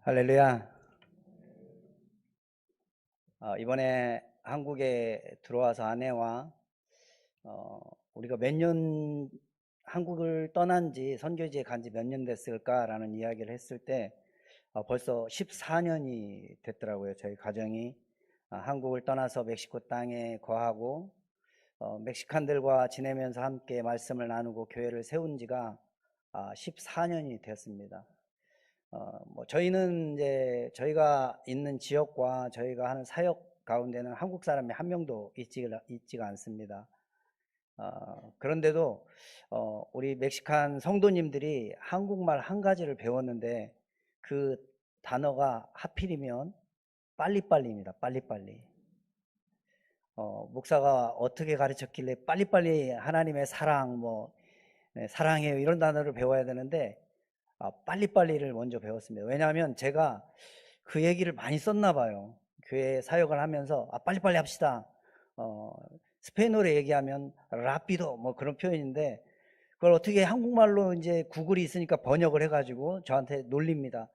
할렐루야. 이번에 한국에 들어와서 아내와 우리가 몇 년 한국을 떠난 지 선교지에 간지 몇 년 됐을까라는 이야기를 했을 때 벌써 14년이 됐더라고요. 저희 가정이 한국을 떠나서 멕시코 땅에 거하고 멕시칸들과 지내면서 함께 말씀을 나누고 교회를 세운 지가 14년이 되었습니다. 저희는 이제 저희가 있는 지역과 저희가 하는 사역 가운데는 한국 사람이 한 명도 있지가 않습니다. 그런데도 우리 멕시칸 성도님들이 한국말 한 가지를 배웠는데 그 단어가 하필이면 빨리빨리입니다. 빨리빨리. 목사가 어떻게 가르쳤길래 빨리빨리 하나님의 사랑, 네, 사랑해요 이런 단어를 배워야 되는데 빨리빨리를 먼저 배웠습니다. 왜냐하면 제가 그 얘기를 많이 썼나 봐요. 교회 사역을 하면서 빨리빨리 합시다. 스페인어로 얘기하면 라피도 뭐 그런 표현인데 그걸 어떻게 한국말로 이제 구글이 있으니까 번역을 해가지고 저한테 놀립니다.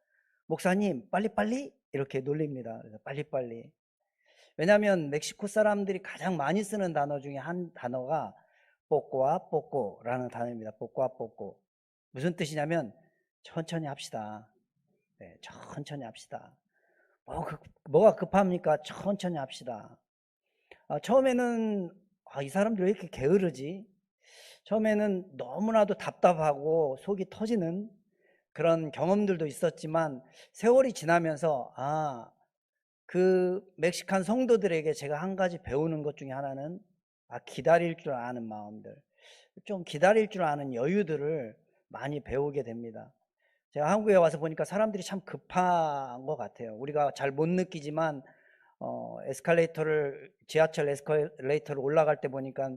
목사님 빨리빨리 이렇게 놀립니다. 그래서 빨리빨리. 왜냐하면 멕시코 사람들이 가장 많이 쓰는 단어 중에 한 단어가 뽀꼬아 뽀꼬라는 단어입니다. 뽀꼬아 뽀꼬. 무슨 뜻이냐면 천천히 합시다. 네, 천천히 합시다. 뭐가 급합니까? 천천히 합시다. 처음에는 이 사람들 왜 이렇게 게으르지? 처음에는 너무나도 답답하고 속이 터지는 그런 경험들도 있었지만 세월이 지나면서 그 멕시칸 성도들에게 제가 한 가지 배우는 것 중에 하나는 기다릴 줄 아는 마음들, 좀 기다릴 줄 아는 여유들을 많이 배우게 됩니다. 제가 한국에 와서 보니까 사람들이 참 급한 것 같아요. 우리가 잘 못 느끼지만 지하철 에스컬레이터를 올라갈 때 보니까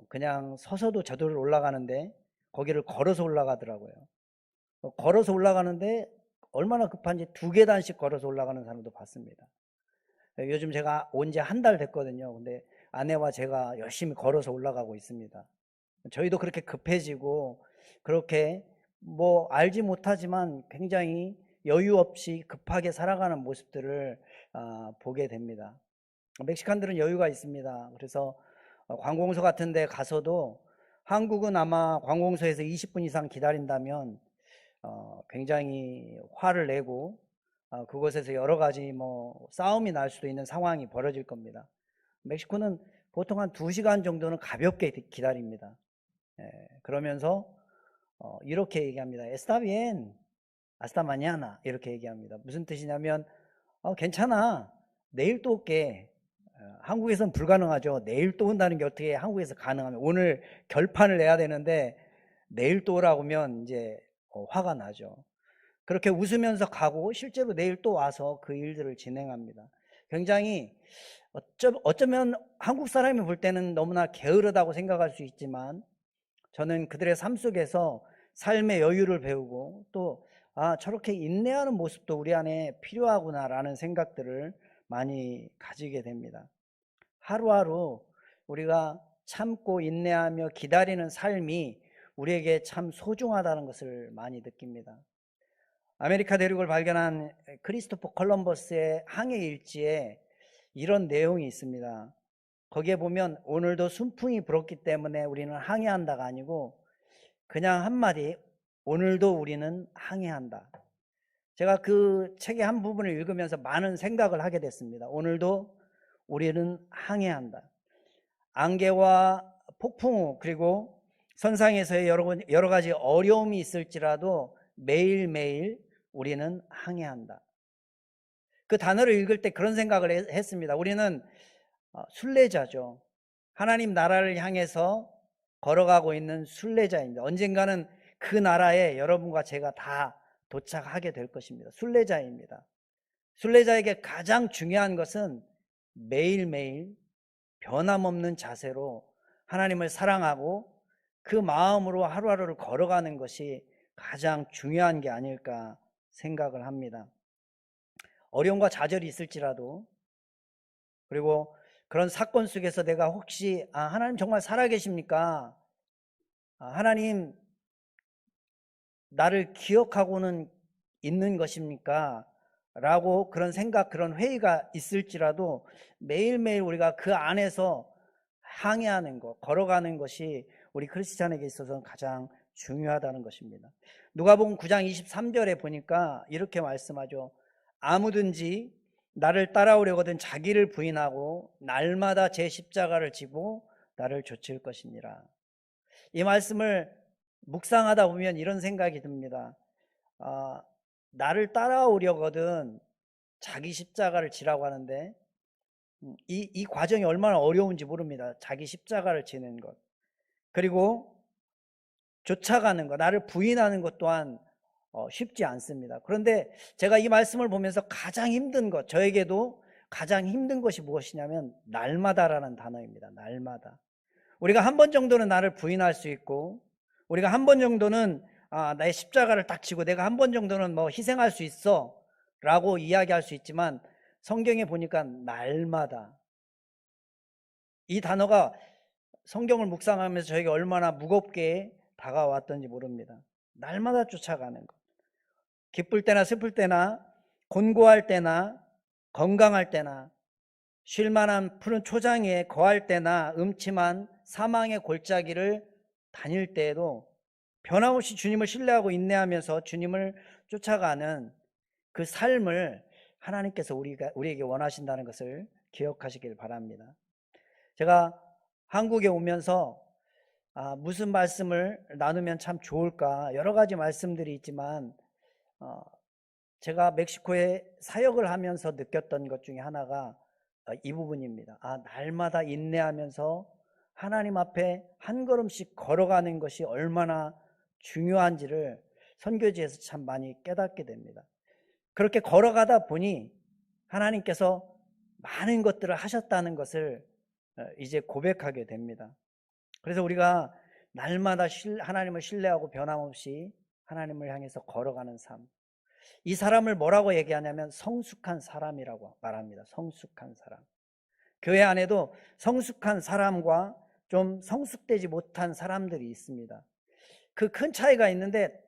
그냥 서서도 저절로 올라가는데 거기를 걸어서 올라가더라고요. 걸어서 올라가는데 얼마나 급한지 2계단씩 걸어서 올라가는 사람도 봤습니다. 요즘 제가 온 지 한 달 됐거든요. 근데 아내와 제가 열심히 걸어서 올라가고 있습니다. 저희도 그렇게 급해지고 그렇게 알지 못하지만 굉장히 여유 없이 급하게 살아가는 모습들을 보게 됩니다. 멕시칸들은 여유가 있습니다. 그래서 관공서 같은 데 가서도 한국은 아마 관공서에서 20분 이상 기다린다면 굉장히 화를 내고 그곳에서 여러 가지 싸움이 날 수도 있는 상황이 벌어질 겁니다. 멕시코는 보통 한 2시간 정도는 가볍게 기다립니다. 그러면서 이렇게 얘기합니다. Está bien, hasta mañana 이렇게 얘기합니다. 무슨 뜻이냐면 괜찮아, 내일 또 올게. 한국에서는 불가능하죠. 내일 또 온다는 게 어떻게 한국에서 가능하면, 오늘 결판을 내야 되는데 내일 또 오라고 하면 이제 화가 나죠. 그렇게 웃으면서 가고 실제로 내일 또 와서 그 일들을 진행합니다. 굉장히 어쩌면 한국 사람이 볼 때는 너무나 게으르다고 생각할 수 있지만 저는 그들의 삶 속에서 삶의 여유를 배우고 또 저렇게 인내하는 모습도 우리 안에 필요하구나라는 생각들을 많이 가지게 됩니다. 하루하루 우리가 참고 인내하며 기다리는 삶이 우리에게 참 소중하다는 것을 많이 느낍니다. 아메리카 대륙을 발견한 크리스토퍼 콜럼버스의 항해 일지에 이런 내용이 있습니다. 거기에 보면 오늘도 순풍이 불었기 때문에 우리는 항해한다가 아니고 그냥 한마디, 오늘도 우리는 항해한다. 제가 그 책의 한 부분을 읽으면서 많은 생각을 하게 됐습니다. 오늘도 우리는 항해한다. 안개와 폭풍우 그리고 선상에서의 여러 가지 어려움이 있을지라도 매일매일 우리는 항해한다. 그 단어를 읽을 때 그런 생각을 했습니다. 우리는 순례자죠. 하나님 나라를 향해서 걸어가고 있는 순례자입니다. 언젠가는 그 나라에 여러분과 제가 다 도착하게 될 것입니다. 순례자입니다. 순례자에게 가장 중요한 것은 매일매일 변함없는 자세로 하나님을 사랑하고 그 마음으로 하루하루를 걸어가는 것이 가장 중요한 게 아닐까 생각을 합니다. 어려움과 좌절이 있을지라도, 그리고 그런 사건 속에서 내가 혹시 하나님 정말 살아계십니까? 하나님 나를 기억하고는 있는 것입니까? 라고 그런 생각, 그런 회의가 있을지라도 매일매일 우리가 그 안에서 항해하는 것, 걸어가는 것이 우리 크리스찬에게 있어서는 가장 중요하다는 것입니다. 누가복음 9장 23절에 보니까 이렇게 말씀하죠. 아무든지 나를 따라오려거든 자기를 부인하고 날마다 제 십자가를 지고 나를 좇을 것이니라. 이 말씀을 묵상하다 보면 이런 생각이 듭니다. 나를 따라오려거든 자기 십자가를 지라고 하는데 이 과정이 얼마나 어려운지 모릅니다. 자기 십자가를 지는 것, 그리고 쫓아가는 것, 나를 부인하는 것 또한 쉽지 않습니다. 그런데 제가 이 말씀을 보면서 가장 힘든 것, 저에게도 가장 힘든 것이 무엇이냐면 날마다라는 단어입니다. 날마다. 우리가 한 번 정도는 나를 부인할 수 있고, 우리가 한 번 정도는 나의 십자가를 딱 지고 내가 한 번 정도는 뭐 희생할 수 있어 라고 이야기할 수 있지만, 성경에 보니까 날마다, 이 단어가 성경을 묵상하면서 저에게 얼마나 무겁게 다가왔던지 모릅니다. 날마다 쫓아가는 것, 기쁠 때나 슬플 때나 곤고할 때나 건강할 때나 쉴만한 푸른 초장에 거할 때나 음침한 사망의 골짜기를 다닐 때에도 변함없이 주님을 신뢰하고 인내하면서 주님을 쫓아가는 그 삶을 하나님께서 우리에게 원하신다는 것을 기억하시길 바랍니다. 제가 한국에 오면서 무슨 말씀을 나누면 참 좋을까, 여러 가지 말씀들이 있지만 제가 멕시코에 사역을 하면서 느꼈던 것 중에 하나가 이 부분입니다. 날마다 인내하면서 하나님 앞에 한 걸음씩 걸어가는 것이 얼마나 중요한지를 선교지에서 참 많이 깨닫게 됩니다. 그렇게 걸어가다 보니 하나님께서 많은 것들을 하셨다는 것을 이제 고백하게 됩니다. 그래서 우리가 날마다 하나님을 신뢰하고 변함없이 하나님을 향해서 걸어가는 삶, 이 사람을 뭐라고 얘기하냐면 성숙한 사람이라고 말합니다. 성숙한 사람. 교회 안에도 성숙한 사람과 좀 성숙되지 못한 사람들이 있습니다. 그 큰 차이가 있는데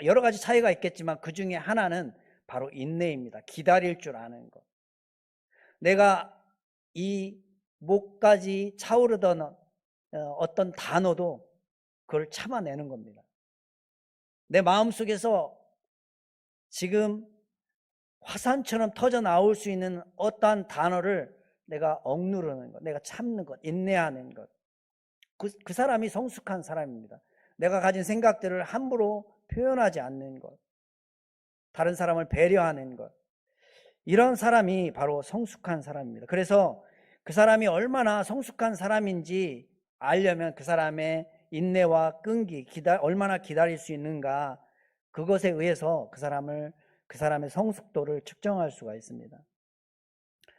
여러 가지 차이가 있겠지만 그 중에 하나는 바로 인내입니다. 기다릴 줄 아는 것. 내가 이 목까지 차오르던 어떤 단어도 그걸 참아내는 겁니다. 내 마음속에서 지금 화산처럼 터져 나올 수 있는 어떠한 단어를 내가 억누르는 것, 내가 참는 것, 인내하는 것. 그 사람이 성숙한 사람입니다. 내가 가진 생각들을 함부로 표현하지 않는 것, 다른 사람을 배려하는 것, 이런 사람이 바로 성숙한 사람입니다. 그래서 그 사람이 얼마나 성숙한 사람인지 알려면 그 사람의 인내와 끈기, 얼마나 기다릴 수 있는가, 그것에 의해서 그 사람의 성숙도를 측정할 수가 있습니다.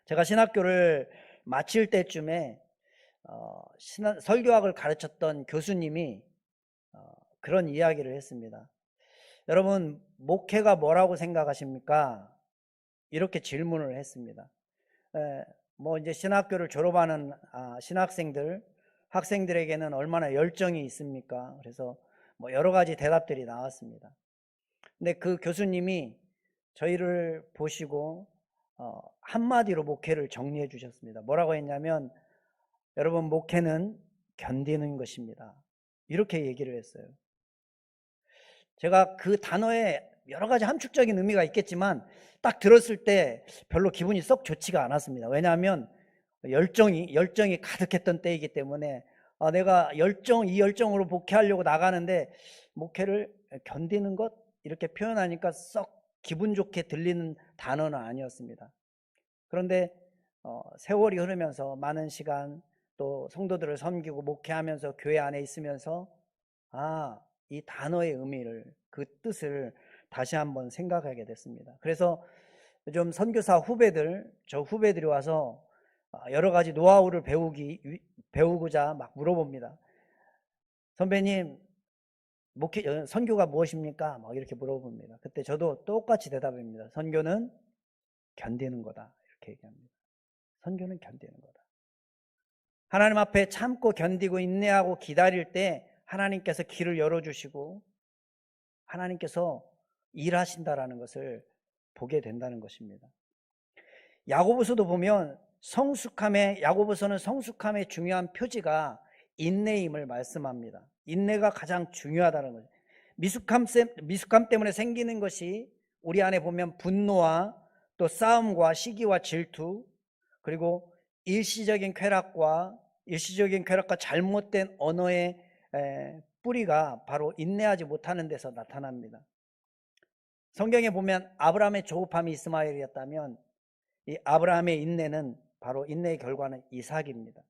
제가 신학교를 마칠 때쯤에 설교학을 가르쳤던 교수님이 그런 이야기를 했습니다. 여러분, 목회가 뭐라고 생각하십니까? 이렇게 질문을 했습니다. 뭐 이제 신학교를 졸업하는 학생들에게는 얼마나 열정이 있습니까? 그래서 뭐 여러 가지 대답들이 나왔습니다. 근데 그 교수님이 저희를 보시고 한마디로 목회를 정리해 주셨습니다. 뭐라고 했냐면, 여러분, 목회는 견디는 것입니다. 이렇게 얘기를 했어요. 제가 그 단어에 여러 가지 함축적인 의미가 있겠지만 딱 들었을 때 별로 기분이 썩 좋지가 않았습니다. 왜냐하면 열정이 가득했던 때이기 때문에 내가 이 열정으로 목회하려고 나가는데 목회를 견디는 것, 이렇게 표현하니까 썩 기분 좋게 들리는 단어는 아니었습니다. 그런데 세월이 흐르면서 많은 시간, 또 성도들을 섬기고 목회하면서 교회 안에 있으면서 이 단어의 의미를, 그 뜻을 다시 한번 생각하게 됐습니다. 그래서 좀 선교사 저 후배들이 와서 여러 가지 노하우를 배우고자 막 물어봅니다. 선배님, 선교가 무엇입니까? 막 이렇게 물어봅니다. 그때 저도 똑같이 대답합니다. 선교는 견디는 거다. 이렇게 얘기합니다. 선교는 견디는 거다. 하나님 앞에 참고 견디고 인내하고 기다릴 때 하나님께서 길을 열어주시고 하나님께서 일하신다라는 것을 보게 된다는 것입니다. 야고보서도 보면 야고보서는 성숙함의 중요한 표지가 인내임을 말씀합니다. 인내가 가장 중요하다는 거죠. 미숙함 때문에 생기는 것이 우리 안에 보면 분노와 또 싸움과 시기와 질투, 그리고 일시적인 쾌락과 잘못된 언어의 뿌리가 바로 인내하지 못하는 데서 나타납니다. 성경에 보면 아브라함의 조급함이 이스마엘이었다면 이 아브라함의 인내는 바로 인내의 결과는 이삭입니다.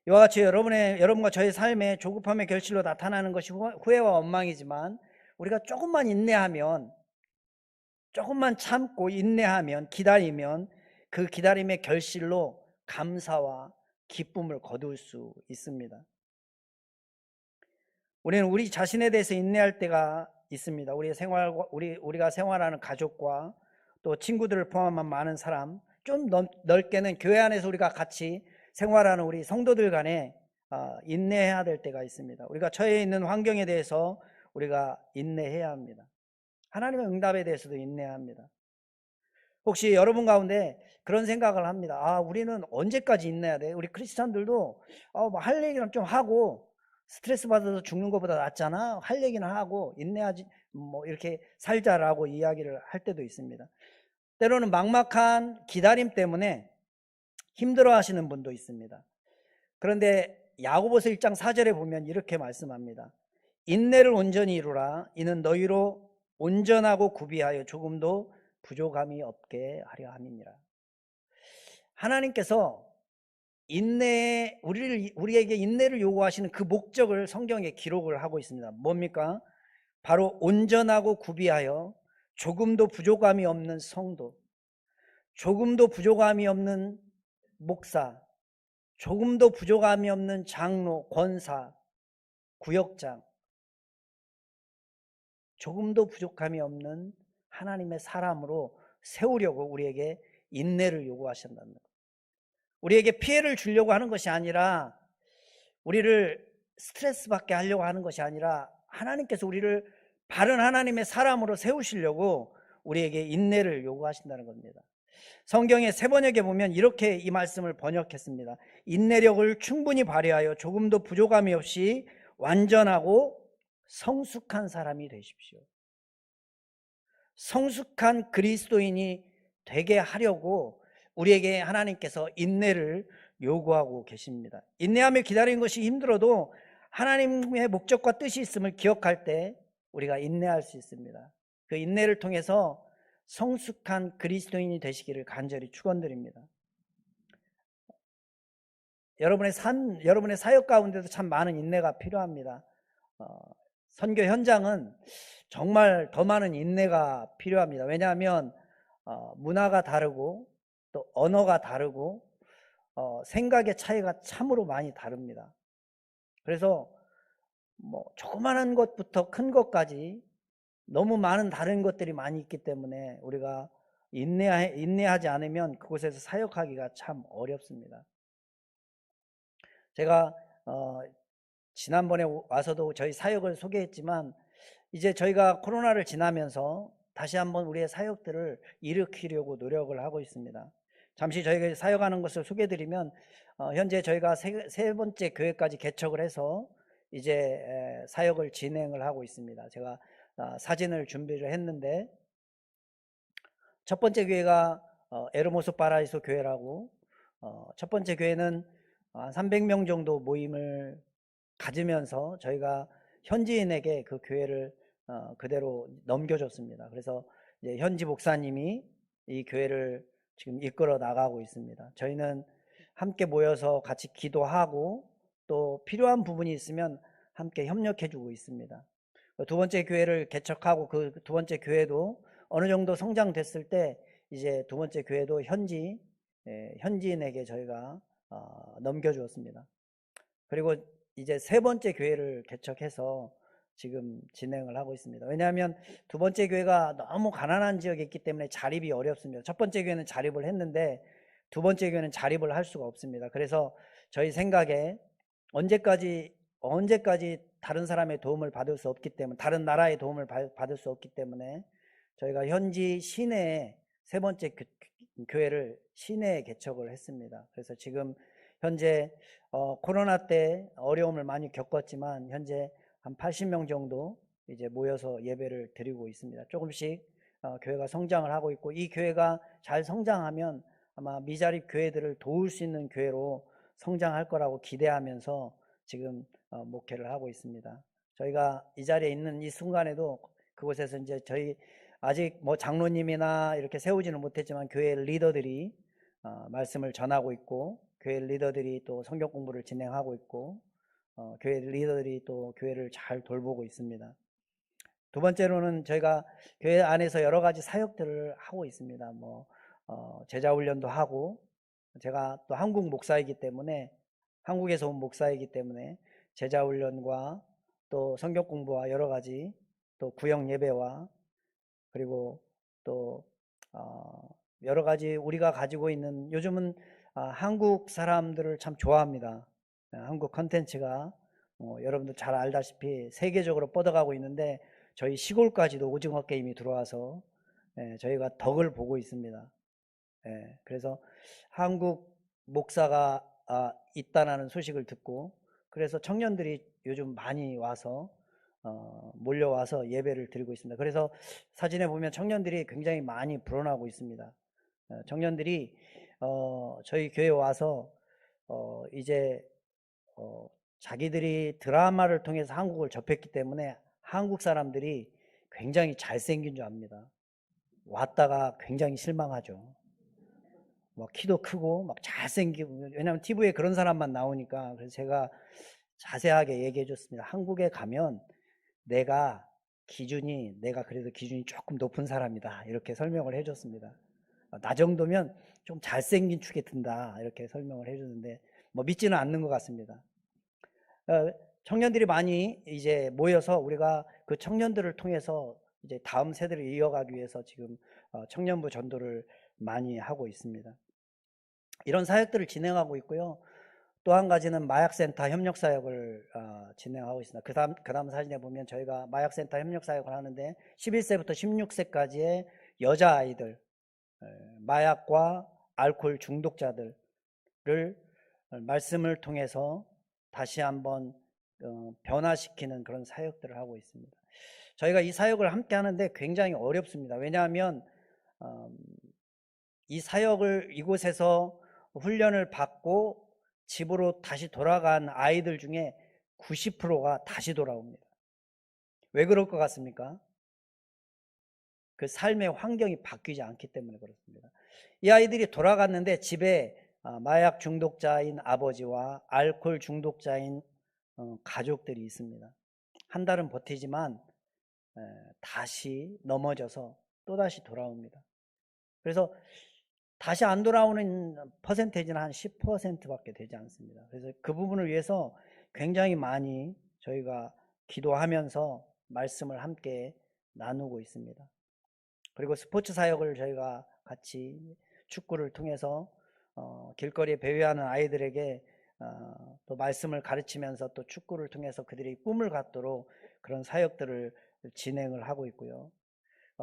이와 같이 여러분과 저의 삶에 조급함의 결실로 나타나는 것이 후회와 원망이지만 우리가 조금만 인내하면, 조금만 참고 인내하면, 기다리면 그 기다림의 결실로 감사와 기쁨을 거둘 수 있습니다. 우리는 우리 자신에 대해서 인내할 때가 있습니다. 우리가 생활하는 가족과 또 친구들을 포함한 많은 사람, 좀 넓게는 교회 안에서 우리가 같이 생활하는 우리 성도들 간에 인내해야 될 때가 있습니다. 우리가 처해 있는 환경에 대해서 우리가 인내해야 합니다. 하나님의 응답에 대해서도 인내해야 합니다. 혹시 여러분 가운데 그런 생각을 합니다. 우리는 언제까지 인내해야 돼? 우리 크리스찬들도 할 얘기는 좀 하고, 스트레스 받아서 죽는 것보다 낫잖아. 할 얘기는 하고 인내하지 이렇게 살자라고 이야기를 할 때도 있습니다. 때로는 막막한 기다림 때문에 힘들어 하시는 분도 있습니다. 그런데 야고보서 1장 4절에 보면 이렇게 말씀합니다. 인내를 온전히 이루라. 이는 너희로 온전하고 구비하여 조금도 부족함이 없게 하려 함이니라. 하나님께서 우리에게 인내를 요구하시는 그 목적을 성경에 기록을 하고 있습니다. 뭡니까? 바로 온전하고 구비하여 조금도 부족함이 없는 성도, 조금도 부족함이 없는 목사, 조금도 부족함이 없는 장로, 권사, 구역장, 조금도 부족함이 없는 하나님의 사람으로 세우려고 우리에게 인내를 요구하신다는 것. 우리에게 피해를 주려고 하는 것이 아니라, 우리를 스트레스 받게 하려고 하는 것이 아니라, 하나님께서 우리를 바른 하나님의 사람으로 세우시려고 우리에게 인내를 요구하신다는 겁니다. 성경의 세 번역에 보면 이렇게 이 말씀을 번역했습니다. 인내력을 충분히 발휘하여 조금도 부족함이 없이 완전하고 성숙한 사람이 되십시오. 성숙한 그리스도인이 되게 하려고 우리에게 하나님께서 인내를 요구하고 계십니다. 인내하며 기다리는 것이 힘들어도 하나님의 목적과 뜻이 있음을 기억할 때 우리가 인내할 수 있습니다. 그 인내를 통해서 성숙한 그리스도인이 되시기를 간절히 축원드립니다. 여러분의 사역 가운데도 참 많은 인내가 필요합니다. 선교 현장은 정말 더 많은 인내가 필요합니다. 왜냐하면 문화가 다르고 또 언어가 다르고 생각의 차이가 참으로 많이 다릅니다. 그래서 조그마한 것부터 큰 것까지 너무 많은 다른 것들이 많이 있기 때문에 우리가 인내하지 않으면 그곳에서 사역하기가 참 어렵습니다. 제가 지난번에 와서도 저희 사역을 소개했지만, 이제 저희가 코로나를 지나면서 다시 한번 우리의 사역들을 일으키려고 노력을 하고 있습니다. 잠시 저희가 사역하는 것을 소개해드리면, 현재 저희가 세 번째 교회까지 개척을 해서 이제 사역을 진행을 하고 있습니다. 제가 사진을 준비를 했는데, 첫 번째 교회가 에르모소 파라이소 교회라고, 첫 번째 교회는 300명 정도 모임을 가지면서 저희가 현지인에게 그 교회를 그대로 넘겨줬습니다. 그래서 이제 현지 목사님이 이 교회를 지금 이끌어 나가고 있습니다. 저희는 함께 모여서 같이 기도하고 또 필요한 부분이 있으면 함께 협력해 주고 있습니다. 두 번째 교회를 개척하고 그 두 번째 교회도 어느 정도 성장됐을 때 이제 두 번째 교회도 현지인에게 저희가 넘겨주었습니다. 그리고 이제 세 번째 교회를 개척해서 지금 진행을 하고 있습니다. 왜냐하면 두 번째 교회가 너무 가난한 지역에 있기 때문에 자립이 어렵습니다. 첫 번째 교회는 자립을 했는데 두 번째 교회는 자립을 할 수가 없습니다. 그래서 저희 생각에 언제까지 다른 사람의 도움을 받을 수 없기 때문에, 다른 나라의 도움을 받을 수 없기 때문에 저희가 현지 시내에 세 번째 교회를 시내에 개척을 했습니다. 그래서 지금 현재 코로나 때 어려움을 많이 겪었지만 현재 한 80명 정도 이제 모여서 예배를 드리고 있습니다. 조금씩 교회가 성장을 하고 있고, 이 교회가 잘 성장하면 아마 미자립 교회들을 도울 수 있는 교회로 성장할 거라고 기대하면서 지금 목회를 하고 있습니다. 저희가 이 자리에 있는 이 순간에도 그곳에서 이제 저희 아직 뭐 장로님이나 이렇게 세우지는 못했지만 교회 리더들이 말씀을 전하고 있고, 교회 리더들이 또 성경 공부를 진행하고 있고, 교회 리더들이 또 교회를 잘 돌보고 있습니다. 두 번째로는 저희가 교회 안에서 여러 가지 사역들을 하고 있습니다. 뭐 제자 훈련도 하고, 제가 또 한국 목사이기 때문에, 한국에서 온 목사이기 때문에 제자 훈련과 또 성경 공부와 여러 가지, 또 구역 예배와, 그리고 또 여러 가지 우리가 가지고 있는, 요즘은 한국 사람들을 참 좋아합니다. 한국 컨텐츠가 여러분들 잘 알다시피 세계적으로 뻗어가고 있는데, 저희 시골까지도 오징어 게임이 들어와서 저희가 덕을 보고 있습니다. 그래서 한국 목사가 있다는 소식을 듣고, 그래서 청년들이 요즘 많이 와서 몰려와서 예배를 드리고 있습니다. 그래서 사진에 보면 청년들이 굉장히 많이 불어나고 있습니다. 청년들이 저희 교회에 와서 이제 자기들이 드라마를 통해서 한국을 접했기 때문에 한국 사람들이 굉장히 잘생긴 줄 압니다. 왔다가 굉장히 실망하죠. 막 키도 크고 막 잘생기고, 왜냐하면 TV에 그런 사람만 나오니까. 그래서 제가 자세하게 얘기해 줬습니다. 한국에 가면 내가 그래도 기준이 조금 높은 사람이다, 이렇게 설명을 해 줬습니다. 나 정도면 좀 잘생긴 축에 든다, 이렇게 설명을 해 줬는데 뭐 믿지는 않는 것 같습니다. 청년들이 많이 이제 모여서 우리가 그 청년들을 통해서 이제 다음 세대를 이어가기 위해서 지금 청년부 전도를 많이 하고 있습니다. 이런 사역들을 진행하고 있고요. 또 한 가지는 마약센터 협력사역을 진행하고 있습니다. 그 다음 사진에 보면 저희가 마약센터 협력사역을 하는데 11세부터 16세까지의 여자아이들, 마약과 알코올 중독자들을 말씀을 통해서 다시 한번 변화시키는 그런 사역들을 하고 있습니다. 저희가 이 사역을 함께 하는데 굉장히 어렵습니다. 왜냐하면 이 사역을 이곳에서 훈련을 받고 집으로 다시 돌아간 아이들 중에 90%가 다시 돌아옵니다. 왜 그럴 것 같습니까? 그 삶의 환경이 바뀌지 않기 때문에 그렇습니다. 이 아이들이 돌아갔는데 집에 마약 중독자인 아버지와 알코올 중독자인 가족들이 있습니다. 한 달은 버티지만 다시 넘어져서 또다시 돌아옵니다. 그래서 다시 안 돌아오는 퍼센테이지는 한 10%밖에 되지 않습니다. 그래서 그 부분을 위해서 굉장히 많이 저희가 기도하면서 말씀을 함께 나누고 있습니다. 그리고 스포츠 사역을 저희가 같이 축구를 통해서 길거리에 배회하는 아이들에게 또 말씀을 가르치면서 또 축구를 통해서 그들이 꿈을 갖도록 그런 사역들을 진행을 하고 있고요.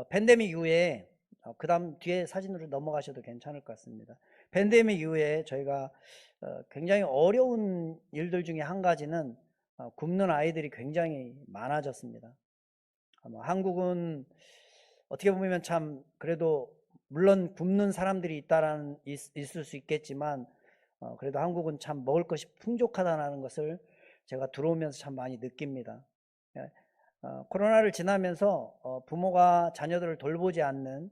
팬데믹 이후에 그 다음 뒤에 사진으로 넘어가셔도 괜찮을 것 같습니다. 팬데믹 이후에 저희가 굉장히 어려운 일들 중에 한 가지는 굶는 아이들이 굉장히 많아졌습니다. 한국은 어떻게 보면 참 그래도, 물론 굶는 사람들이 있을 수 있겠지만 그래도 한국은 참 먹을 것이 풍족하다는 것을 제가 들어오면서 참 많이 느낍니다. 코로나를 지나면서 부모가 자녀들을 돌보지 않는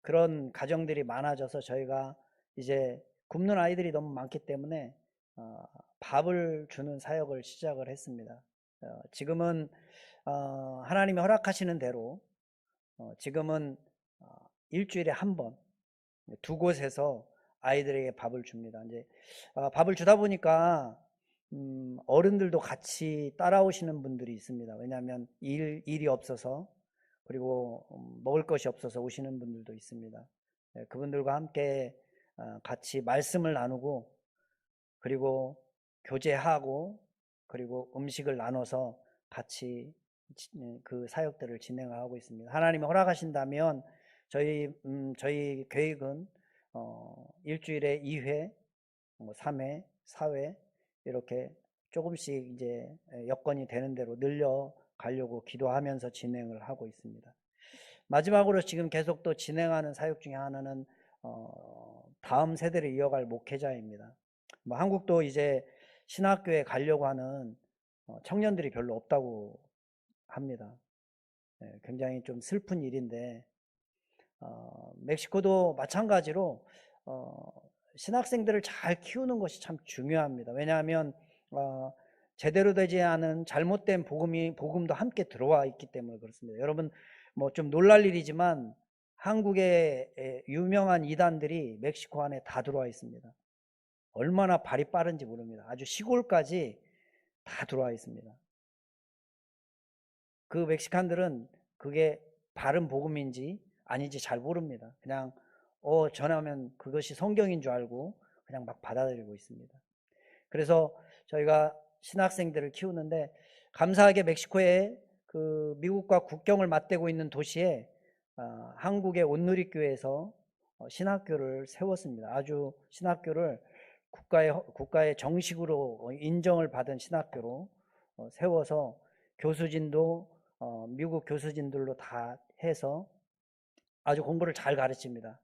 그런 가정들이 많아져서 저희가 이제 굶는 아이들이 너무 많기 때문에 밥을 주는 사역을 시작을 했습니다. 지금은 하나님이 허락하시는 대로 지금은 일주일에 한 번 두 곳에서 아이들에게 밥을 줍니다. 이제 밥을 주다 보니까 어른들도 같이 따라오시는 분들이 있습니다. 왜냐하면 일이 없어서, 그리고 먹을 것이 없어서 오시는 분들도 있습니다. 그분들과 함께 같이 말씀을 나누고, 그리고 교제하고, 그리고 음식을 나눠서 같이 그 사역들을 진행하고 있습니다. 하나님이 허락하신다면 저희 계획은 일주일에 2회, 3회, 4회 이렇게 조금씩 이제 여건이 되는 대로 늘려 가려고 기도하면서 진행을 하고 있습니다. 마지막으로 지금 계속 또 진행하는 사역 중에 하나는 다음 세대를 이어갈 목회자입니다. 뭐 한국도 이제 신학교에 가려고 하는 청년들이 별로 없다고 합니다. 굉장히 좀 슬픈 일인데 멕시코도 마찬가지로 신학생들을 잘 키우는 것이 참 중요합니다. 왜냐하면 제대로 되지 않은 잘못된 복음도 함께 들어와 있기 때문에 그렇습니다. 여러분 뭐 좀 놀랄 일이지만 한국의 유명한 이단들이 멕시코 안에 다 들어와 있습니다. 얼마나 발이 빠른지 모릅니다. 아주 시골까지 다 들어와 있습니다. 그 멕시칸들은 그게 바른 복음인지 아닌지 잘 모릅니다. 그냥 전하면 그것이 성경인 줄 알고 그냥 막 받아들이고 있습니다. 그래서 저희가 신학생들을 키우는데 감사하게 멕시코에 그 미국과 국경을 맞대고 있는 도시에 한국의 온누리교회에서 신학교를 세웠습니다. 아주 신학교를 국가의 정식으로 인정을 받은 신학교로 세워서 교수진도 미국 교수진들로 다 해서 아주 공부를 잘 가르칩니다.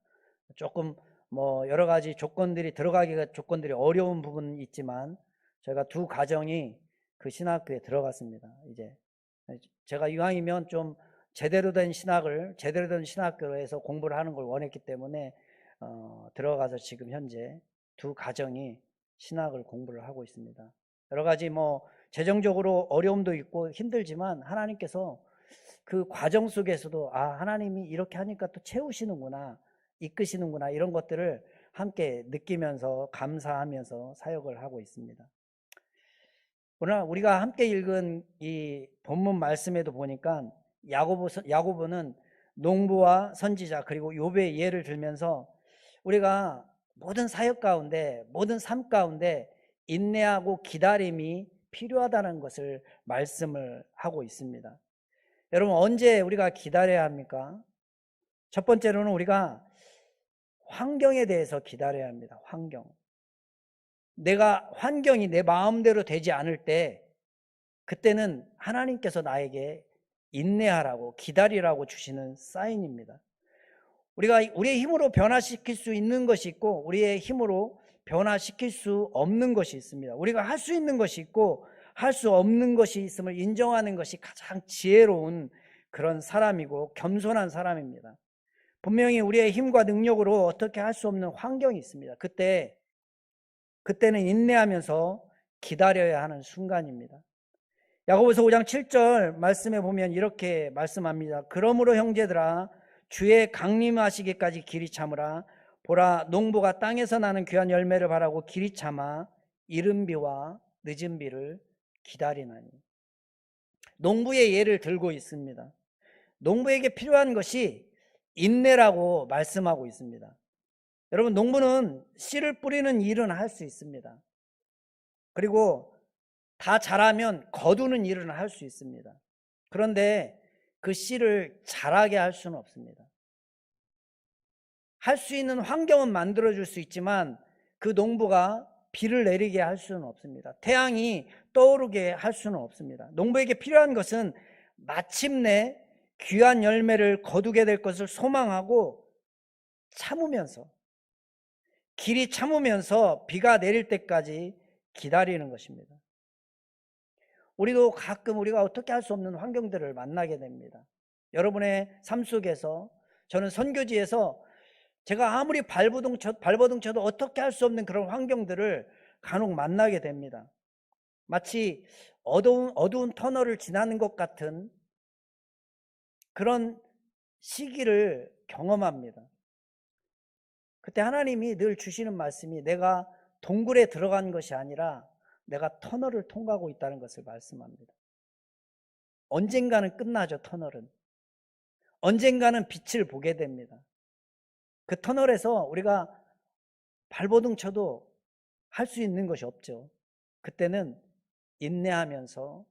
조금 뭐 여러 가지 들어가기가 조건들이 어려운 부분은 있지만 저희가 두 가정이 그 신학교에 들어갔습니다. 이제 제가 이왕이면 좀 제대로 된 신학교로 해서 공부를 하는 걸 원했기 때문에 들어가서 지금 현재 두 가정이 신학을 공부를 하고 있습니다. 여러 가지 뭐 재정적으로 어려움도 있고 힘들지만 하나님께서 그 과정 속에서도 하나님이 이렇게 하니까 또 채우시는구나, 이끄시는구나, 이런 것들을 함께 느끼면서 감사하면서 사역을 하고 있습니다. 오늘 우리가 함께 읽은 이 본문 말씀에도 보니까 야고보는 농부와 선지자 그리고 욥의 예를 들면서 우리가 모든 사역 가운데, 모든 삶 가운데 인내하고 기다림이 필요하다는 것을 말씀을 하고 있습니다. 여러분, 언제 우리가 기다려야 합니까? 첫 번째로는 우리가 환경에 대해서 기다려야 합니다. 환경이 내 마음대로 되지 않을 때 그때는 하나님께서 나에게 인내하라고, 기다리라고 주시는 사인입니다. 우리가 우리의 힘으로 변화시킬 수 있는 것이 있고 우리의 힘으로 변화시킬 수 없는 것이 있습니다. 우리가 할 수 있는 것이 있고 할 수 없는 것이 있음을 인정하는 것이 가장 지혜로운 그런 사람이고 겸손한 사람입니다. 분명히 우리의 힘과 능력으로 어떻게 할 수 없는 환경이 있습니다. 그때는 인내하면서 기다려야 하는 순간입니다. 야고보서 5장 7절 말씀에 보면 이렇게 말씀합니다. 그러므로 형제들아 주의 강림하시기까지 길이 참으라. 보라, 농부가 땅에서 나는 귀한 열매를 바라고 길이 참아 이른 비와 늦은 비를 기다리나니. 농부의 예를 들고 있습니다. 농부에게 필요한 것이 인내라고 말씀하고 있습니다. 여러분, 농부는 씨를 뿌리는 일은 할 수 있습니다. 그리고 다 자라면 거두는 일은 할 수 있습니다. 그런데 그 씨를 자라게 할 수는 없습니다. 할 수 있는 환경은 만들어줄 수 있지만 그 농부가 비를 내리게 할 수는 없습니다. 태양이 떠오르게 할 수는 없습니다. 농부에게 필요한 것은 마침내 귀한 열매를 거두게 될 것을 소망하고 참으면서, 길이 참으면서 비가 내릴 때까지 기다리는 것입니다. 우리도 가끔 우리가 어떻게 할 수 없는 환경들을 만나게 됩니다. 여러분의 삶 속에서, 저는 선교지에서 제가 아무리 발버둥 쳐도 어떻게 할 수 없는 그런 환경들을 간혹 만나게 됩니다. 마치 어두운 터널을 지나는 것 같은 그런 시기를 경험합니다. 그때 하나님이 늘 주시는 말씀이 내가 동굴에 들어간 것이 아니라 내가 터널을 통과하고 있다는 것을 말씀합니다. 언젠가는 끝나죠. 터널은 언젠가는 빛을 보게 됩니다. 그 터널에서 우리가 발버둥 쳐도 할 수 있는 것이 없죠. 그때는 인내하면서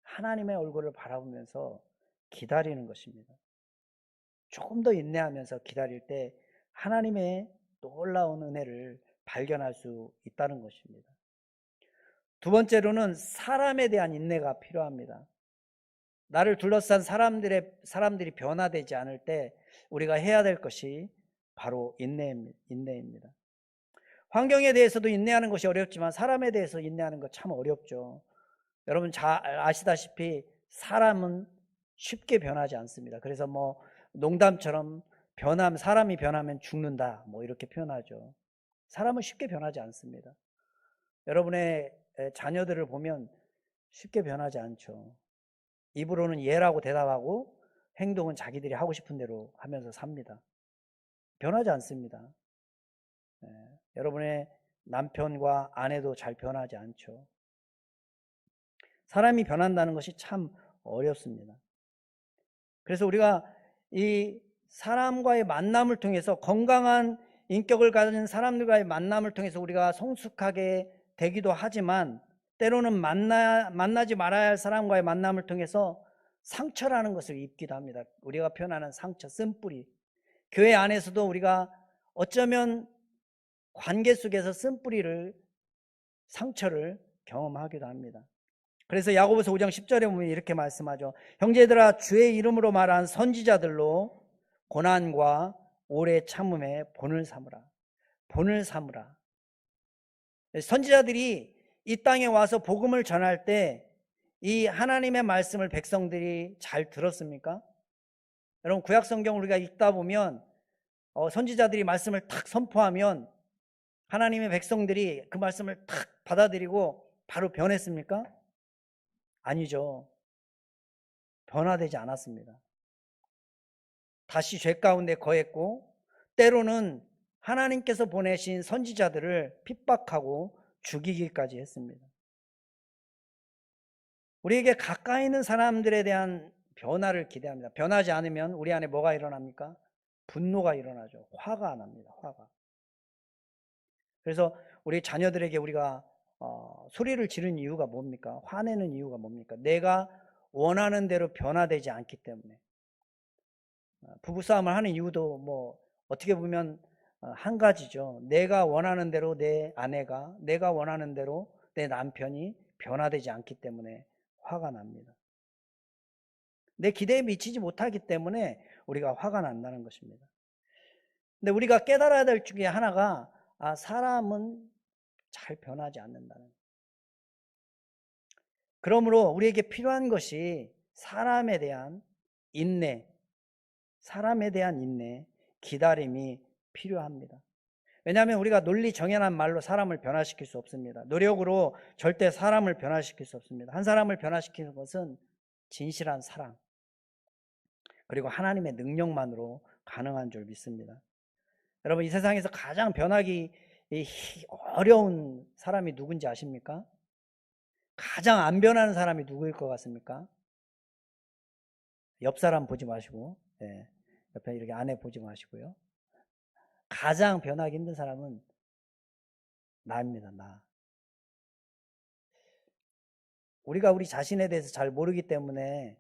하나님의 얼굴을 바라보면서 기다리는 것입니다. 조금 더 인내하면서 기다릴 때 하나님의 놀라운 은혜를 발견할 수 있다는 것입니다. 두 번째로는 사람에 대한 인내가 필요합니다. 나를 둘러싼 사람들이 변화되지 않을 때 우리가 해야 될 것이 바로 인내입니다. 환경에 대해서도 인내하는 것이 어렵지만 사람에 대해서 인내하는 것 참 어렵죠. 여러분 잘 아시다시피 사람은 쉽게 변하지 않습니다. 그래서 뭐 농담처럼 사람이 변하면 죽는다 뭐 이렇게 표현하죠. 사람은 쉽게 변하지 않습니다. 여러분의 자녀들을 보면 쉽게 변하지 않죠. 입으로는 예라고 대답하고 행동은 자기들이 하고 싶은 대로 하면서 삽니다. 변하지 않습니다. 여러분의 남편과 아내도 잘 변하지 않죠. 사람이 변한다는 것이 참 어렵습니다. 그래서 우리가 이 사람과의 만남을 통해서 건강한 인격을 가진 사람들과의 만남을 통해서 우리가 성숙하게 되기도 하지만 때로는 만나지 말아야 할 사람과의 만남을 통해서 상처라는 것을 입기도 합니다. 우리가 표현하는 상처, 쓴뿌리. 교회 안에서도 우리가 어쩌면 관계 속에서 쓴뿌리를, 상처를 경험하기도 합니다. 그래서 야고보서 5장 10절에 보면 이렇게 말씀하죠. 형제들아, 주의 이름으로 말한 선지자들로 고난과 오래 참음에 본을 삼으라. 본을 삼으라. 선지자들이 이 땅에 와서 복음을 전할 때 이 하나님의 말씀을 백성들이 잘 들었습니까? 여러분 구약 성경을 우리가 읽다 보면 선지자들이 말씀을 탁 선포하면 하나님의 백성들이 그 말씀을 탁 받아들이고 바로 변했습니까? 아니죠. 변화되지 않았습니다. 다시 죄 가운데 거했고 때로는 하나님께서 보내신 선지자들을 핍박하고 죽이기까지 했습니다. 우리에게 가까이 있는 사람들에 대한 변화를 기대합니다. 변하지 않으면 우리 안에 뭐가 일어납니까? 분노가 일어나죠. 화가 납니다. 화가. 그래서 우리 자녀들에게 우리가 소리를 지르는 이유가 뭡니까? 화내는 이유가 뭡니까? 내가 원하는 대로 변화되지 않기 때문에. 부부싸움을 하는 이유도 뭐 어떻게 보면 한 가지죠. 내가 원하는 대로 내 아내가, 내가 원하는 대로 내 남편이 변화되지 않기 때문에 화가 납니다. 내 기대에 미치지 못하기 때문에 우리가 화가 난다는 것입니다. 근데 우리가 깨달아야 될 중에 하나가 사람은 잘 변하지 않는다는. 그러므로 우리에게 필요한 것이 사람에 대한 인내, 기다림이 필요합니다. 왜냐하면 우리가 논리 정연한 말로 사람을 변화시킬 수 없습니다. 노력으로 절대 사람을 변화시킬 수 없습니다. 한 사람을 변화시키는 것은 진실한 사랑, 그리고 하나님의 능력만으로 가능한 줄 믿습니다. 여러분 이 세상에서 가장 변하기 어려운 사람이 누군지 아십니까? 가장 안 변하는 사람이 누구일 것 같습니까? 옆 사람 보지 마시고, 옆에 이렇게 아내 보지 마시고요. 가장 변하기 힘든 사람은 나입니다. 나. 우리가 우리 자신에 대해서 잘 모르기 때문에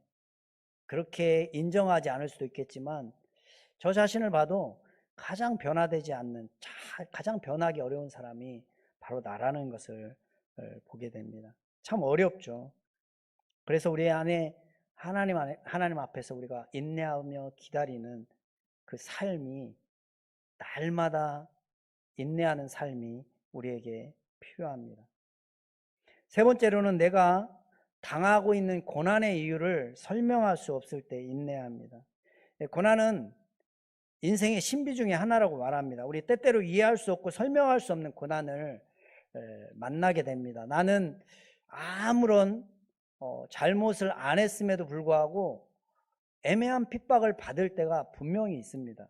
그렇게 인정하지 않을 수도 있겠지만 저 자신을 봐도 가장 변화되지 않는, 가장 변하기 어려운 사람이 바로 나라는 것을 보게 됩니다. 참 어렵죠. 그래서 우리 안에 하나님 앞에서 우리가 인내하며 기다리는 그 삶이, 날마다 인내하는 삶이 우리에게 필요합니다. 세 번째로는 내가 당하고 있는 고난의 이유를 설명할 수 없을 때 인내합니다. 고난은 인생의 신비 중에 하나라고 말합니다. 우리 때때로 이해할 수 없고 설명할 수 없는 고난을 만나게 됩니다. 나는 아무런 잘못을 안 했음에도 불구하고 애매한 핍박을 받을 때가 분명히 있습니다.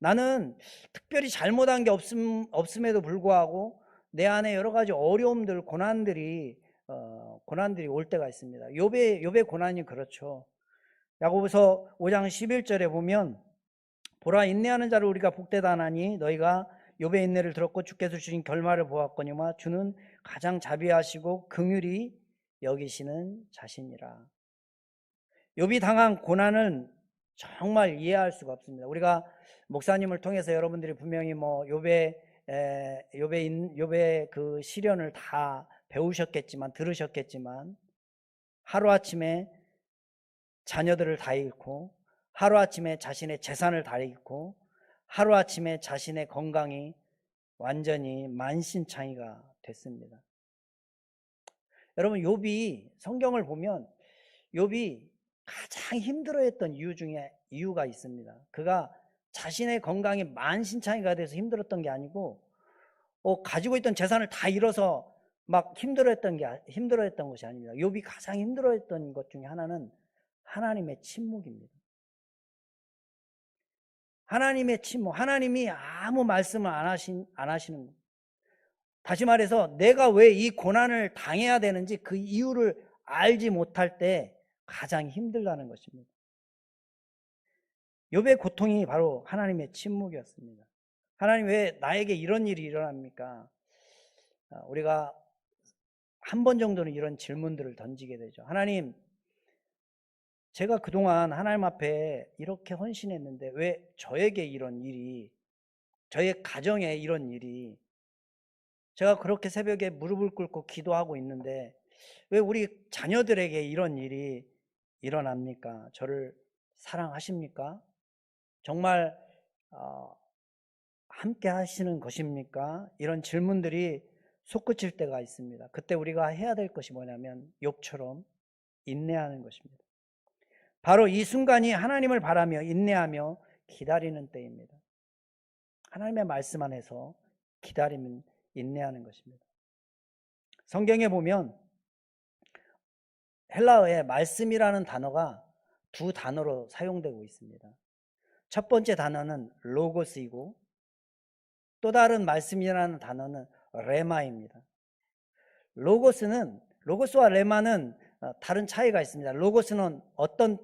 나는 특별히 잘못한 게 없음에도 불구하고 내 안에 여러 가지 어려움들, 고난들이 올 때가 있습니다. 욥의 고난이 그렇죠. 야고보서 5장 11절에 보면 보라, 인내하는 자를 우리가 복되다 하나니 너희가 욥의 인내를 들었고 주께서 주신 결말을 보았거니와 주는 가장 자비하시고 긍휼이 여기시는 자신이라. 욥이 당한 고난은 정말 이해할 수가 없습니다. 우리가 목사님을 통해서 여러분들이 분명히 뭐 욥의 그 시련을 다 배우셨겠지만, 들으셨겠지만, 하루아침에 자녀들을 다 잃고, 하루아침에 자신의 재산을 다 잃고, 하루아침에 자신의 건강이 완전히 만신창이가 됐습니다. 여러분, 욥이 성경을 보면 욥이 가장 힘들어했던 이유가 있습니다. 그가 자신의 건강이 만신창이가 돼서 힘들었던 게 아니고 가지고 있던 재산을 다 잃어서 막 힘들어했던 것이 아닙니다. 욥이 가장 힘들어했던 것 중에 하나는 하나님의 침묵입니다. 하나님의 침묵, 하나님이 아무 말씀을 안 하시는 것. 다시 말해서 내가 왜 이 고난을 당해야 되는지 그 이유를 알지 못할 때 가장 힘들다는 것입니다. 욥의 고통이 바로 하나님의 침묵이었습니다. 하나님, 왜 나에게 이런 일이 일어납니까? 우리가 한 번 정도는 이런 질문들을 던지게 되죠. 하나님, 제가 그동안 하나님 앞에 이렇게 헌신했는데 왜 저에게 이런 일이, 저의 가정에 이런 일이, 제가 그렇게 새벽에 무릎을 꿇고 기도하고 있는데 왜 우리 자녀들에게 이런 일이 일어납니까? 저를 사랑하십니까? 정말 함께 하시는 것입니까? 이런 질문들이 솟구칠 때가 있습니다. 그때 우리가 해야 될 것이 뭐냐면 욥처럼 인내하는 것입니다. 바로 이 순간이 하나님을 바라며 인내하며 기다리는 때입니다. 하나님의 말씀 안에서 기다리면 인내하는 것입니다. 성경에 보면 헬라어에 말씀이라는 단어가 두 단어로 사용되고 있습니다. 첫 번째 단어는 로고스이고 또 다른 말씀이라는 단어는 레마입니다. 로고스와 레마는 다른 차이가 있습니다. 로고스는 어떤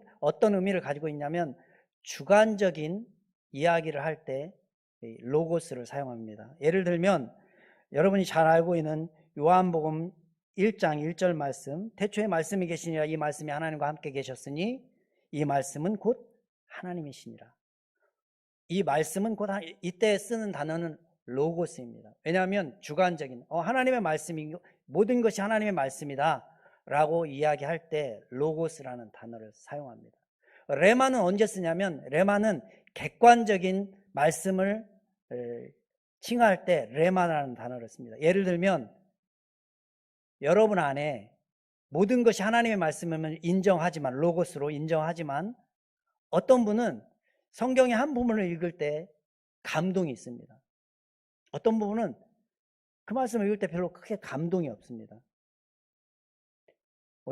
의미를 가지고 있냐면 주관적인 이야기를 할 때 로고스를 사용합니다. 예를 들면 여러분이 잘 알고 있는 요한복음 1장 1절 말씀, 태초에 말씀이 계시니라, 이 말씀이 하나님과 함께 계셨으니 이 말씀은 곧 하나님이시니라. 이 말씀은 곧 이때 쓰는 단어는 로고스입니다. 왜냐하면 주관적인 하나님의 말씀이, 모든 것이 하나님의 말씀이다 라고 이야기할 때 로고스라는 단어를 사용합니다. 레마는 언제 쓰냐면 레마는 객관적인 말씀을 칭할 때 레마라는 단어를 씁니다. 예를 들면 여러분 안에 모든 것이 하나님의 말씀이면 인정하지만, 로고스로 인정하지만, 어떤 분은 성경의 한 부분을 읽을 때 감동이 있습니다. 어떤 부분은 그 말씀을 읽을 때 별로 크게 감동이 없습니다.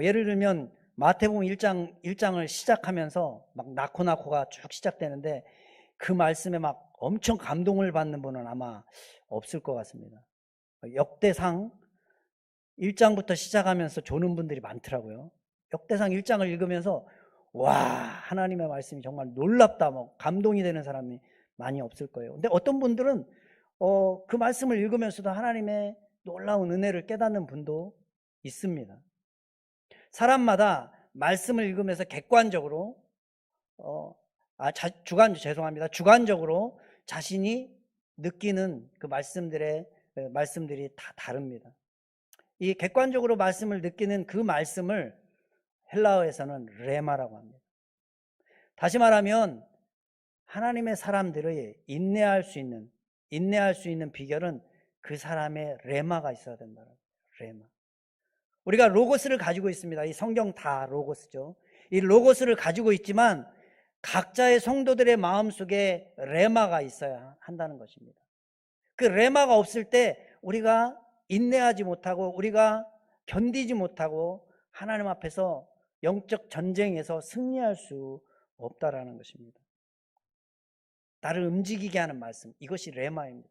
예를 들면 마태복음 1장을 시작하면서 막 나코가 쭉 시작되는데 그 말씀에 막 엄청 감동을 받는 분은 아마 없을 것 같습니다. 역대상 1장부터 시작하면서 조는 분들이 많더라고요. 역대상 1장을 읽으면서 와, 하나님의 말씀이 정말 놀랍다, 뭐 감동이 되는 사람이 많이 없을 거예요. 근데 어떤 분들은 그 말씀을 읽으면서도 하나님의 놀라운 은혜를 깨닫는 분도 있습니다. 사람마다 말씀을 읽으면서 객관적으로 주관적으로 자신이 느끼는 그 말씀들이 다 다릅니다. 이 객관적으로 말씀을 느끼는 그 말씀을 헬라어에서는 레마라고 합니다. 다시 말하면 하나님의 사람들의 인내할 수 있는 비결은 그 사람의 레마가 있어야 된다는 거예요. 레마. 우리가 로고스를 가지고 있습니다. 이 성경 다 로고스죠. 이 로고스를 가지고 있지만 각자의 성도들의 마음속에 레마가 있어야 한다는 것입니다. 그 레마가 없을 때 우리가 인내하지 못하고 우리가 견디지 못하고 하나님 앞에서 영적 전쟁에서 승리할 수 없다라는 것입니다. 나를 움직이게 하는 말씀, 이것이 레마입니다.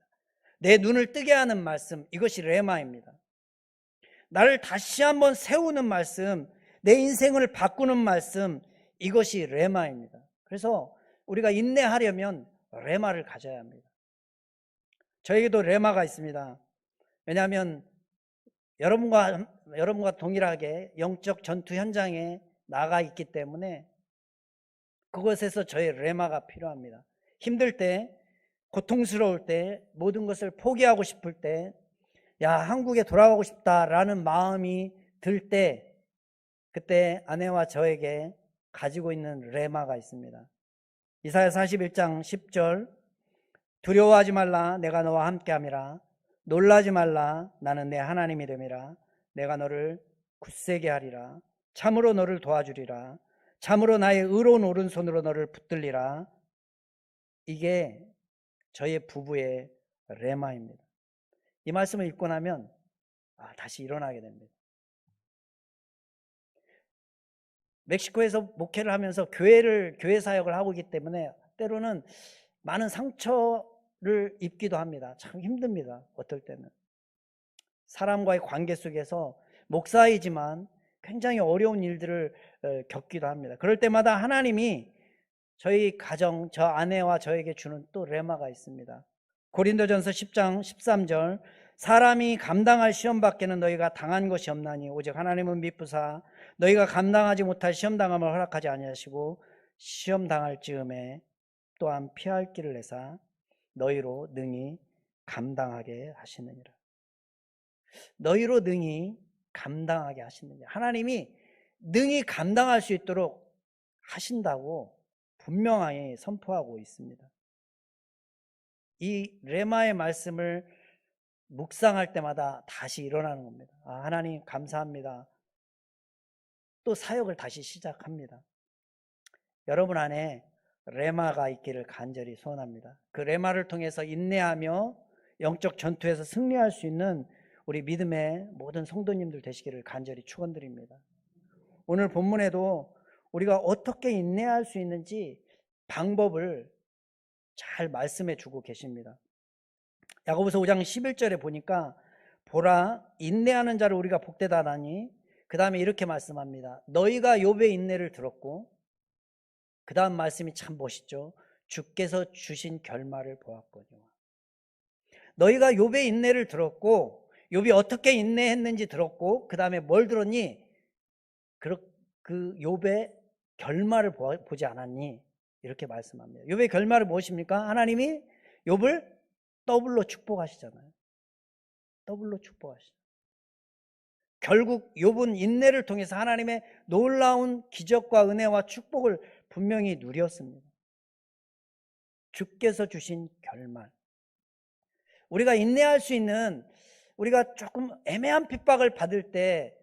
내 눈을 뜨게 하는 말씀, 이것이 레마입니다. 나를 다시 한번 세우는 말씀, 내 인생을 바꾸는 말씀, 이것이 레마입니다. 그래서 우리가 인내하려면 레마를 가져야 합니다. 저에게도 레마가 있습니다. 왜냐하면 여러분과 동일하게 영적 전투 현장에 나가 있기 때문에 그것에서 저의 레마가 필요합니다. 힘들 때, 고통스러울 때, 모든 것을 포기하고 싶을 때, 야, 한국에 돌아가고 싶다라는 마음이 들 때, 그때 아내와 저에게 가지고 있는 레마가 있습니다. 이사야 41장 10절, 두려워하지 말라, 내가 너와 함께함이라. 놀라지 말라, 나는 내 하나님이 됨이라. 내가 너를 굳세게 하리라. 참으로 너를 도와주리라. 참으로 나의 의로운 오른손으로 너를 붙들리라. 이게 저의 부부의 레마입니다. 이 말씀을 읽고 나면 다시 일어나게 됩니다. 멕시코에서 목회를 하면서 교회 사역을 하고 있기 때문에 때로는 많은 상처를 입기도 합니다. 참 힘듭니다. 어떨 때는 사람과의 관계 속에서 목사이지만 굉장히 어려운 일들을 겪기도 합니다. 그럴 때마다 하나님이 저희 가정, 저 아내와 저에게 주는 또 레마가 있습니다. 고린도전서 10장 13절, 사람이 감당할 시험 밖에는 너희가 당한 것이 없나니 오직 하나님은 미쁘사 너희가 감당하지 못할 시험 당함을 허락하지 아니하시고 시험 당할 즈음에 또한 피할 길을 내사 너희로 능히 감당하게 하시느니라. 너희로 능히 감당하게 하시느니라. 하나님이 능히 감당할 수 있도록 하신다고 분명하게 선포하고 있습니다. 이 레마의 말씀을 묵상할 때마다 다시 일어나는 겁니다. 하나님 감사합니다. 또 사역을 다시 시작합니다. 여러분 안에 레마가 있기를 간절히 소원합니다. 그 레마를 통해서 인내하며 영적 전투에서 승리할 수 있는 우리 믿음의 모든 성도님들 되시기를 간절히 축원드립니다. 오늘 본문에도 우리가 어떻게 인내할 수 있는지 방법을 잘 말씀해 주고 계십니다. 야고보서 5장 11절에 보니까 보라 인내하는 자를 우리가 복되다 하나니 그 다음에 이렇게 말씀합니다. 너희가 욥의 인내를 들었고 그 다음 말씀이 참 멋있죠. 주께서 주신 결말을 보았거니와. 너희가 욥의 인내를 들었고 욥이 어떻게 인내했는지 들었고 그 다음에 뭘 들었니? 그 욥의 결말을 보지 않았니? 이렇게 말씀합니다. 욥의 결말은 무엇입니까? 하나님이 욥을 더블로 축복하시잖아요. 더블로 축복하시죠. 결국 욥은 인내를 통해서 하나님의 놀라운 기적과 은혜와 축복을 분명히 누렸습니다. 주께서 주신 결말. 우리가 인내할 수 있는, 우리가 조금 애매한 핍박을 받을 때,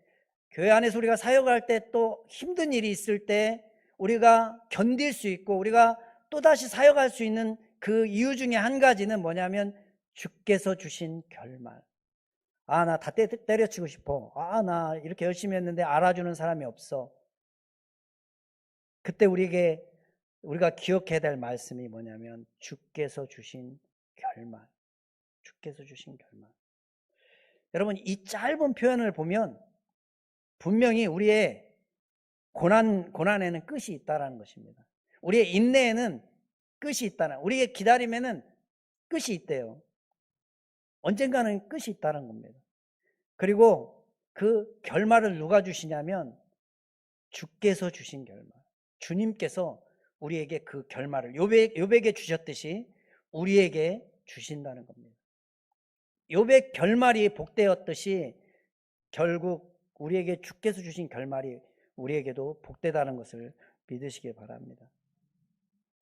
교회 안에서 우리가 사역할 때 또 힘든 일이 있을 때 우리가 견딜 수 있고 우리가 또다시 사역할 수 있는 그 이유 중에 한 가지는 뭐냐면 주께서 주신 결말. 나 다 때려치고 싶어. 나 이렇게 열심히 했는데 알아주는 사람이 없어. 그때 우리가 기억해야 될 말씀이 뭐냐면 주께서 주신 결말. 주께서 주신 결말. 여러분 이 짧은 표현을 보면 분명히 우리의 고난에는 끝이 있다는 것입니다. 우리의 인내에는 끝이 있다는, 우리의 기다림에는 끝이 있대요. 언젠가는 끝이 있다는 겁니다. 그리고 그 결말을 누가 주시냐면 주께서 주신 결말. 주님께서 우리에게 그 결말을 욥에게 주셨듯이 우리에게 주신다는 겁니다. 욥의 결말이 복되었듯이 결국 우리에게 주께서 주신 결말이 우리에게도 복되다는 것을 믿으시기 바랍니다.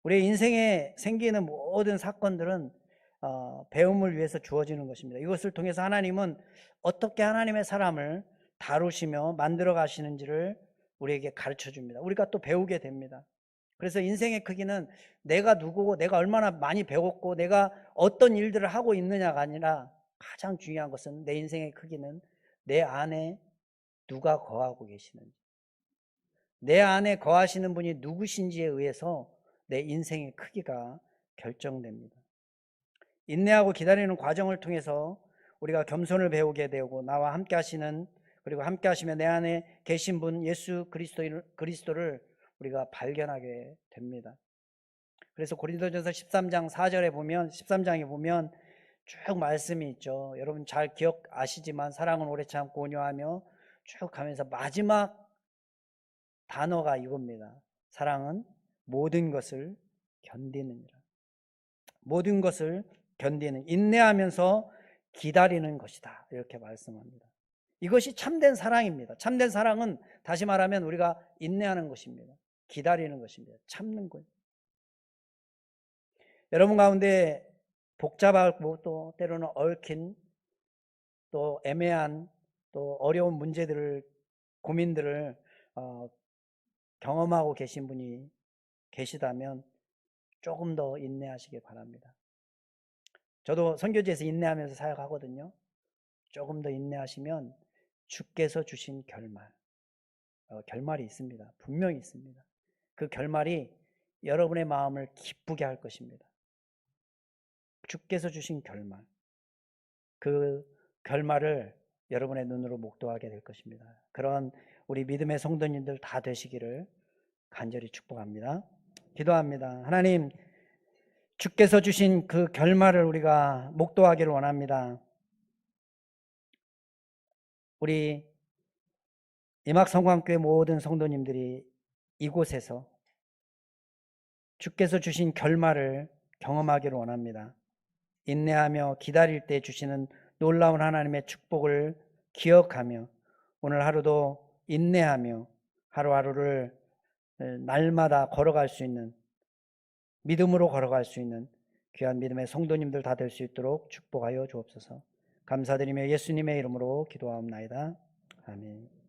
우리의 인생에 생기는 모든 사건들은 배움을 위해서 주어지는 것입니다. 이것을 통해서 하나님은 어떻게 하나님의 사람을 다루시며 만들어 가시는지를 우리에게 가르쳐 줍니다. 우리가 또 배우게 됩니다. 그래서 인생의 크기는 내가 누구고 내가 얼마나 많이 배웠고 내가 어떤 일들을 하고 있느냐가 아니라 가장 중요한 것은 내 인생의 크기는 내 안에 누가 거하고 계시는지, 내 안에 거하시는 분이 누구신지에 의해서 내 인생의 크기가 결정됩니다. 인내하고 기다리는 과정을 통해서 우리가 겸손을 배우게 되고 나와 함께 하시는, 그리고 함께 하시며 내 안에 계신 분 예수 그리스도를 우리가 발견하게 됩니다. 그래서 고린도전서 13장에 보면 쭉 말씀이 있죠. 여러분 잘 기억아시지만 사랑은 오래 참고 온유하며 쭉 가면서 마지막 단어가 이겁니다. 사랑은 모든 것을 견디느니라. 모든 것을 견디는, 인내하면서 기다리는 것이다, 이렇게 말씀합니다. 이것이 참된 사랑입니다. 참된 사랑은 다시 말하면 우리가 인내하는 것입니다. 기다리는 것입니다. 참는 거예요. 여러분 가운데 복잡하고 또 때로는 얽힌 또 애매한 또 어려운 문제들을, 고민들을 경험하고 계신 분이 계시다면 조금 더 인내하시길 바랍니다. 저도 선교지에서 인내하면서 사역하거든요. 조금 더 인내하시면 주께서 주신 결말이 있습니다. 분명히 있습니다. 그 결말이 여러분의 마음을 기쁘게 할 것입니다. 주께서 주신 결말, 그 결말을 여러분의 눈으로 목도하게 될 것입니다. 그런 우리 믿음의 성도님들 다 되시기를 간절히 축복합니다. 기도합니다. 하나님, 주께서 주신 그 결말을 우리가 목도하기를 원합니다. 우리 임학성광교회 모든 성도님들이 이곳에서 주께서 주신 결말을 경험하기를 원합니다. 인내하며 기다릴 때 주시는 놀라운 하나님의 축복을 기억하며 오늘 하루도 인내하며 하루하루를 날마다 걸어갈 수 있는, 믿음으로 걸어갈 수 있는 귀한 믿음의 성도님들 다 될 수 있도록 축복하여 주옵소서. 감사드리며 예수님의 이름으로 기도하옵나이다. 아멘.